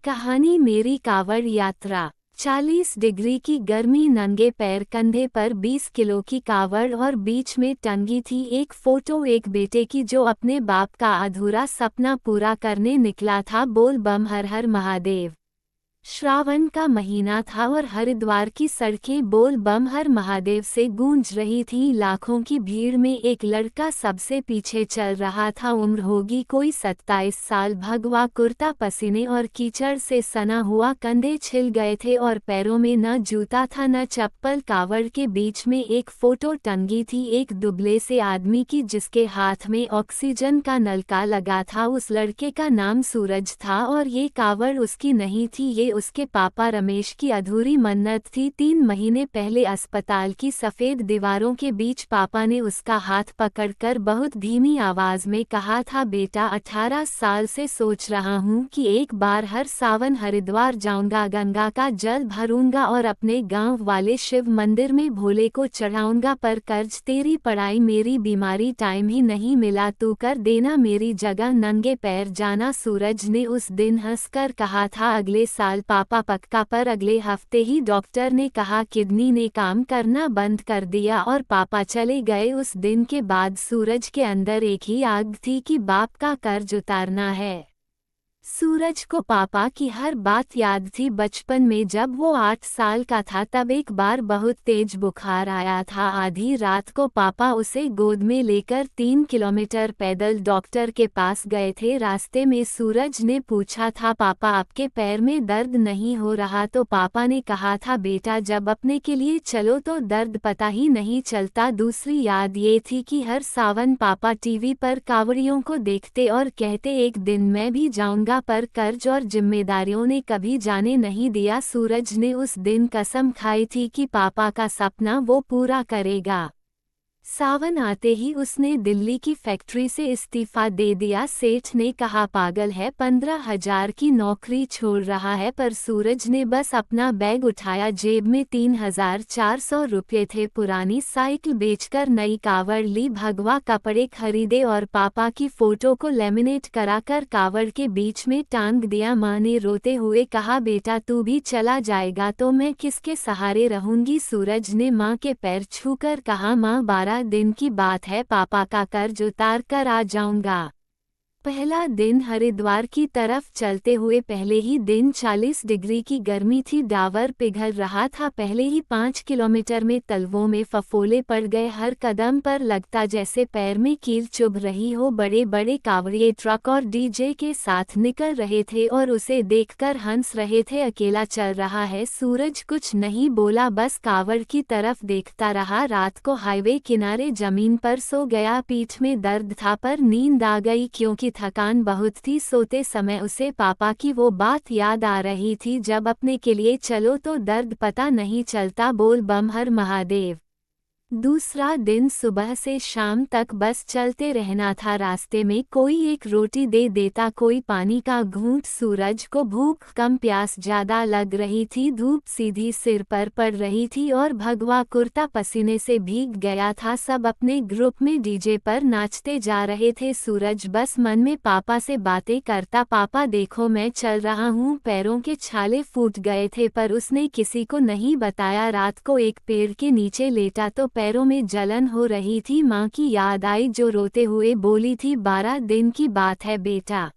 कहानी मेरी कावड़ यात्रा। 40 डिग्री की गर्मी, नंगे पैर, कंधे पर 20 किलो की कावड़ और बीच में टंगी थी एक फोटो एक बेटे की जो अपने बाप का अधूरा सपना पूरा करने निकला था। बोल बम हर हर महादेव। श्रावण का महीना था और हरिद्वार की सड़कें बोल बम हर महादेव से गूंज रही थीं। लाखों की भीड़ में एक लड़का सबसे पीछे चल रहा था। उम्र होगी कोई 27 साल। भगवा कुर्ता पसीने और कीचड़ से सना हुआ, कंधे छिल गए थे और पैरों में न जूता था न चप्पल। कावड़ के बीच में एक फोटो टंगी थी एक दुबले से आदमी की जिसके हाथ में ऑक्सीजन का नलका लगा था। उस लड़के का नाम सूरज था और ये कावड़ उसकी नहीं थी, ये उसके पापा रमेश की अधूरी मन्नत थी। 3 महीने पहले अस्पताल की सफेद दीवारों के बीच पापा ने उसका हाथ पकड़कर बहुत धीमी आवाज में कहा था, बेटा 18 साल से सोच रहा हूँ कि एक बार हर सावन हरिद्वार जाऊंगा, गंगा का जल भरूंगा और अपने गांव वाले शिव मंदिर में भोले को चढ़ाऊंगा। पर कर्ज, तेरी पढ़ाई, मेरी बीमारी, टाइम ही नहीं मिला। तू कर देना मेरी जगह, नंगे पैर जाना। सूरज ने उस दिन हंसकर कहा था, अगले साल पापा पक्का। पर अगले हफ्ते ही डॉक्टर ने कहा किडनी ने काम करना बंद कर दिया और पापा चले गए। उस दिन के बाद सूरज के अंदर एक ही आग थी कि बाप का कर्ज उतारना है। सूरज को पापा की हर बात याद थी। बचपन में जब वो 8 साल का था तब एक बार बहुत तेज बुखार आया था। आधी रात को पापा उसे गोद में लेकर 3 किलोमीटर पैदल डॉक्टर के पास गए थे। रास्ते में सूरज ने पूछा था, पापा आपके पैर में दर्द नहीं हो रहा? तो पापा ने कहा था, बेटा जब अपने के लिए चलो तो दर्द पता ही नहीं चलता। दूसरी याद ये थी कि हर सावन पापा टीवी पर कावड़ियों को देखते और कहते एक दिन मैं भी जाऊंगा। पर कर्ज और जिम्मेदारियों ने कभी जाने नहीं दिया। सूरज ने उस दिन कसम खाई थी कि पापा का सपना वो पूरा करेगा। सावन आते ही उसने दिल्ली की फैक्ट्री से इस्तीफा दे दिया। सेठ ने कहा, पागल है, 15,000 की नौकरी छोड़ रहा है। पर सूरज ने बस अपना बैग उठाया, जेब में 3,400 रुपये थे। पुरानी साइकिल बेचकर नई कावड़ ली, भगवा कपड़े खरीदे और पापा की फोटो को लेमिनेट कराकर कावड़ के बीच में टांग दिया। माँ ने रोते हुए कहा, बेटा तू भी चला जाएगा तो मैं किसके सहारे रहूंगी? सूरज ने माँ के पैर छूकर कहा, माँ 12 दिन की बात है, पापा का कर्ज उतार कर आ जाऊंगा। पहला दिन हरिद्वार की तरफ चलते हुए पहले ही दिन 40 डिग्री की गर्मी थी। डावर पिघल रहा था। पहले ही 5 किलोमीटर में तलवों में फफोले पड़ गए। हर कदम पर लगता जैसे पैर में कील चुभ रही हो। बड़े बड़े कावड़िए ट्रक और डीजे के साथ निकल रहे थे और उसे देखकर हंस रहे थे। अकेला चल रहा है। सूरज कुछ नहीं बोला, बस कावड़ की तरफ देखता रहा। रात को हाईवे किनारे जमीन पर सो गया। पीठ में दर्द था पर नींद आ गई क्योंकि थकान बहुत थी। सोते समय उसे पापा की वो बात याद आ रही थी, जब अपने के लिए चलो तो दर्द पता नहीं चलता। बोल बम हर महादेव। दूसरा दिन सुबह से शाम तक बस चलते रहना था। रास्ते में कोई एक रोटी दे देता, कोई पानी का घूंट। सूरज को भूख कम, प्यास ज्यादा लग रही थी। धूप सीधी सिर पर पड़ रही थी और भगवा कुर्ता पसीने से भीग गया था। सब अपने ग्रुप में डीजे पर नाचते जा रहे थे। सूरज बस मन में पापा से बातें करता, पापा देखो मैं चल रहा हूँ। पैरों के छाले फूट गए थे पर उसने किसी को नहीं बताया। रात को एक पेड़ के नीचे लेटा तो पैरों में जलन हो रही थी। माँ की याद आई जो रोते हुए बोली थी, 12 दिन की बात है बेटा।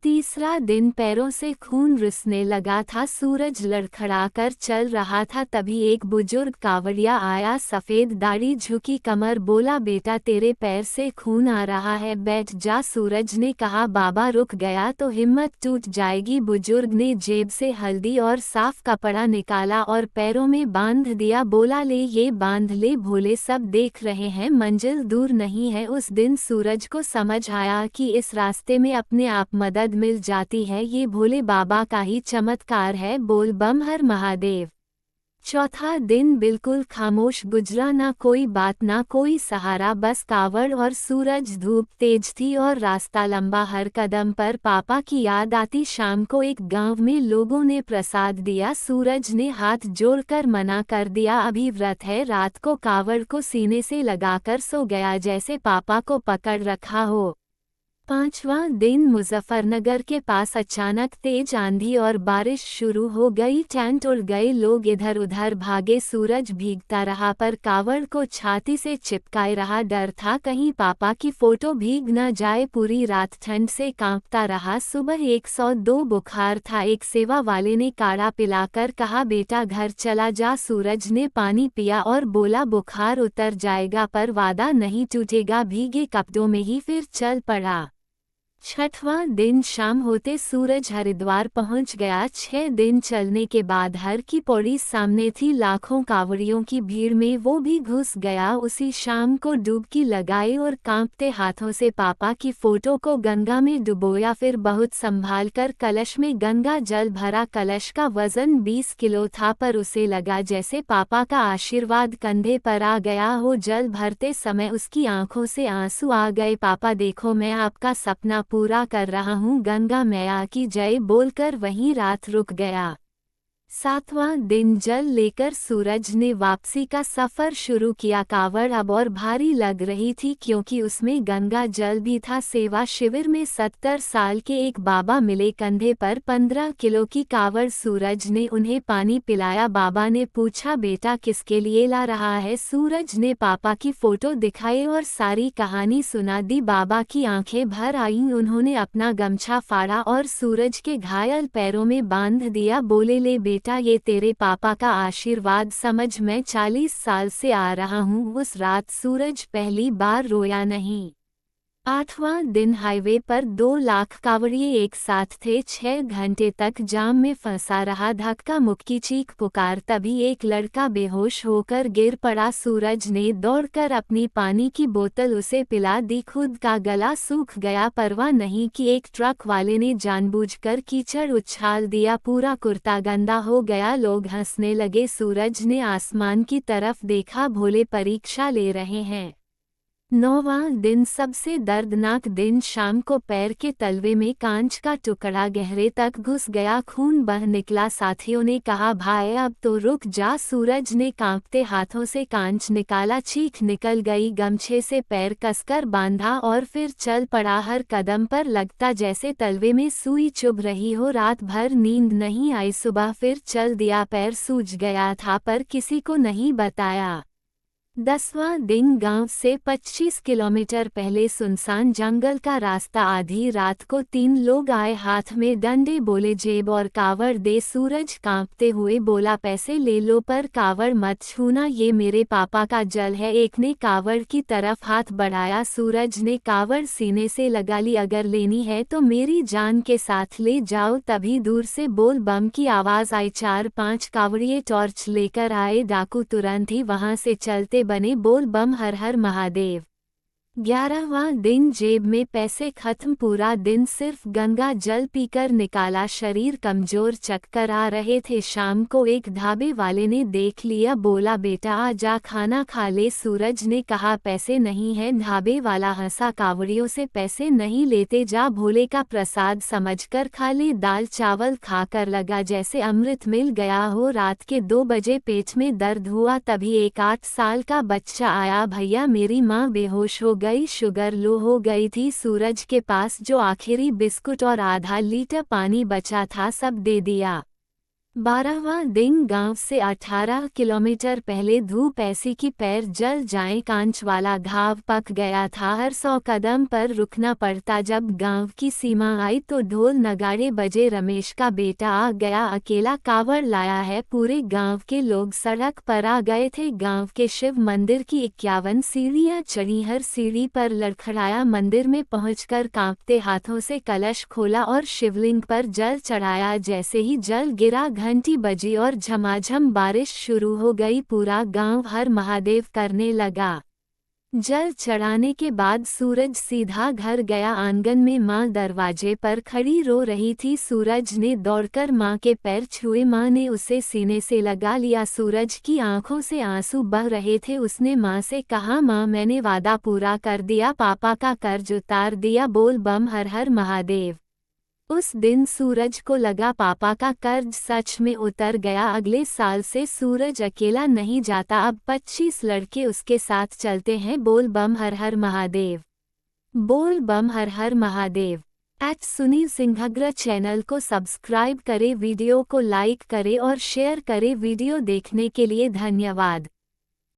तीसरा दिन पैरों से खून रिसने लगा था। सूरज लड़खड़ाकर चल रहा था। तभी एक बुजुर्ग कावड़िया आया, सफेद दाढ़ी, झुकी कमर, बोला, बेटा तेरे पैर से खून आ रहा है, बैठ जा। सूरज ने कहा, बाबा रुक गया तो हिम्मत टूट जाएगी। बुजुर्ग ने जेब से हल्दी और साफ कपड़ा निकाला और पैरों में बांध दिया। बोला, ले ये बांध ले, भोले सब देख रहे हैं, मंजिल दूर नहीं है। उस दिन सूरज को समझ आया कि इस रास्ते में अपने आप मदद मिल जाती है, ये भोले बाबा का ही चमत्कार है। बोल बम हर महादेव। चौथा दिन बिल्कुल खामोश गुजरा, ना कोई बात ना कोई सहारा, बस कावड़ और सूरज। धूप तेज थी और रास्ता लंबा, हर कदम पर पापा की याद आती। शाम को एक गांव में लोगों ने प्रसाद दिया। सूरज ने हाथ जोड़कर मना कर दिया, अभी व्रत है। रात को कावड़ को सीने से लगाकर सो गया, जैसे पापा को पकड़ रखा हो। पांचवां दिन मुजफ्फरनगर के पास अचानक तेज आंधी और बारिश शुरू हो गई। टेंट उड़ गए, लोग इधर उधर भागे, सूरज भीगता रहा पर कावड़ को छाती से चिपकाए रहा। डर था कहीं पापा की फोटो भीग न जाए। पूरी रात ठंड से कांपता रहा। सुबह 102 बुखार था। एक सेवा वाले ने काढ़ा पिलाकर कहा, बेटा घर चला जा। सूरज ने पानी पिया और बोला, बुखार उतर जाएगा पर वादा नहीं टूटेगा। भीगे कपड़ों में ही फिर चल पड़ा। छठवां दिन शाम होते सूरज हरिद्वार पहुंच गया। 6 दिन चलने के बाद हर की पौड़ी सामने थी। लाखों कांवड़ियों की भीड़ में वो भी घुस गया। उसी शाम को डुबकी लगाई और कांपते हाथों से पापा की फोटो को गंगा में डुबोया। फिर बहुत संभाल कर कलश में गंगा जल भरा। कलश का वजन 20 किलो था पर उसे लगा जैसे पापा का आशीर्वाद कंधे पर आ गया हो। जल भरते समय उसकी आंखों से आंसू आ गए। पापा देखो, मैं आपका सपना पूरा कर रहा हूँ। गंगा मैया की जय बोलकर वहीं रात रुक गया। 7वां दिन जल लेकर सूरज ने वापसी का सफर शुरू किया। कावड़ अब और भारी लग रही थी क्योंकि उसमें गंगा जल भी था। सेवा शिविर में 70 साल के एक बाबा मिले, कंधे पर 15 किलो की कावड़। सूरज ने उन्हें पानी पिलाया। बाबा ने पूछा, बेटा किसके लिए ला रहा है? सूरज ने पापा की फोटो दिखाई और सारी कहानी सुना दी। बाबा की आंखें भर आईं। उन्होंने अपना गमछा फाड़ा और सूरज के घायल पैरों में बांध दिया। बोले, ले बेटा, ये तेरे पापा का आशीर्वाद समझ, मैं 40 साल से आ रहा हूँ। उस रात सूरज पहली बार रोया नहीं। 8वां दिन हाईवे पर 2 लाख कांवड़िए एक साथ थे। 6 घंटे तक जाम में फंसा रहा। धक्का मुक्की, चीख पुकार। तभी एक लड़का बेहोश होकर गिर पड़ा। सूरज ने दौड़कर अपनी पानी की बोतल उसे पिला दी। खुद का गला सूख गया। परवाह नहीं कि एक ट्रक वाले ने जानबूझकर कीचड़ उछाल दिया। पूरा कुर्ता गंदा हो गया। लोग हंसने लगे। सूरज ने आसमान की तरफ देखा, भोले परीक्षा ले रहे हैं। 9वां दिन सबसे दर्दनाक दिन। शाम को पैर के तलवे में कांच का टुकड़ा गहरे तक घुस गया। खून बह निकला। साथियों ने कहा, भाई अब तो रुक जा। सूरज ने कांपते हाथों से कांच निकाला। चीख निकल गई। गमछे से पैर कसकर बांधा और फिर चल पड़ा। हर कदम पर लगता जैसे तलवे में सुई चुभ रही हो। रात भर नींद नहीं आई। सुबह फिर चल दिया। पैर सूज गया था पर किसी को नहीं बताया। 10वां दिन गांव से 25 किलोमीटर पहले सुनसान जंगल का रास्ता। आधी रात को 3 लोग आए, हाथ में डंडे। बोले, जेब और कावड़ दे। सूरज कांपते हुए बोला, पैसे ले लो पर कावड़ मत छूना, ये मेरे पापा का जल है। एक ने कावड़ की तरफ हाथ बढ़ाया। सूरज ने कावड़ सीने से लगा ली। अगर लेनी है तो मेरी जान के साथ ले जाओ। तभी दूर से बोल बम की आवाज आई। 4-5 कावड़िए टॉर्च लेकर आए। डाकू तुरंत ही वहां से चलते बने। बोल बम, हर हर महादेव। 11वां दिन जेब में पैसे खत्म। पूरा दिन सिर्फ गंगा जल पीकर निकाला। शरीर कमजोर, चक्कर आ रहे थे। शाम को एक ढाबे वाले ने देख लिया। बोला, बेटा आ जा, खाना खा ले। सूरज ने कहा, पैसे नहीं है। ढाबे वाला हंसा, कावड़ियों से पैसे नहीं लेते, जा भोले का प्रसाद समझकर खा ले। दाल चावल खाकर लगा जैसे अमृत मिल गया हो। रात के 2 बजे पेट में दर्द हुआ। तभी एक 8 साल का बच्चा आया, भैया मेरी माँ बेहोश हो गई, शुगर लो हो गई थी। सूरज के पास जो आखिरी बिस्कुट और आधा लीटर पानी बचा था सब दे दिया। 12वां दिन गांव से 18 किलोमीटर पहले धूप ऐसी कि पैर जल जाएं। कांच वाला घाव पक गया था। हर 100 कदम पर रुकना पड़ता। जब गांव की सीमा आई तो ढोल नगाड़े बजे। रमेश का बेटा आ गया, अकेला कावड़ लाया है। पूरे गांव के लोग सड़क पर आ गए थे। गांव के शिव मंदिर की 51 सीढ़ियां चढ़ी। हर सीढ़ी पर लड़खड़ाया। मंदिर में पहुंचकर कांपते हाथों से कलश खोला और शिवलिंग पर जल चढ़ाया। जैसे ही जल गिरा घंटी बजी और झमाझम बारिश शुरू हो गई। पूरा गांव हर महादेव करने लगा। जल चढ़ाने के बाद सूरज सीधा घर गया। आंगन में माँ दरवाजे पर खड़ी रो रही थी। सूरज ने दौड़कर माँ के पैर छुए। माँ ने उसे सीने से लगा लिया। सूरज की आंखों से आंसू बह रहे थे। उसने माँ से कहा, माँ मैंने वादा पूरा कर दिया, पापा का कर्ज उतार दिया। बोल बम, हर हर महादेव। उस दिन सूरज को लगा पापा का कर्ज सच में उतर गया। अगले साल से सूरज अकेला नहीं जाता। अब 25 लड़के उसके साथ चलते हैं। बोल बम, हर हर महादेव। बोल बम हर हर महादेव। @सुनील सिंघग्र चैनल को सब्सक्राइब करें, वीडियो को लाइक करें और शेयर करें। वीडियो देखने के लिए धन्यवाद।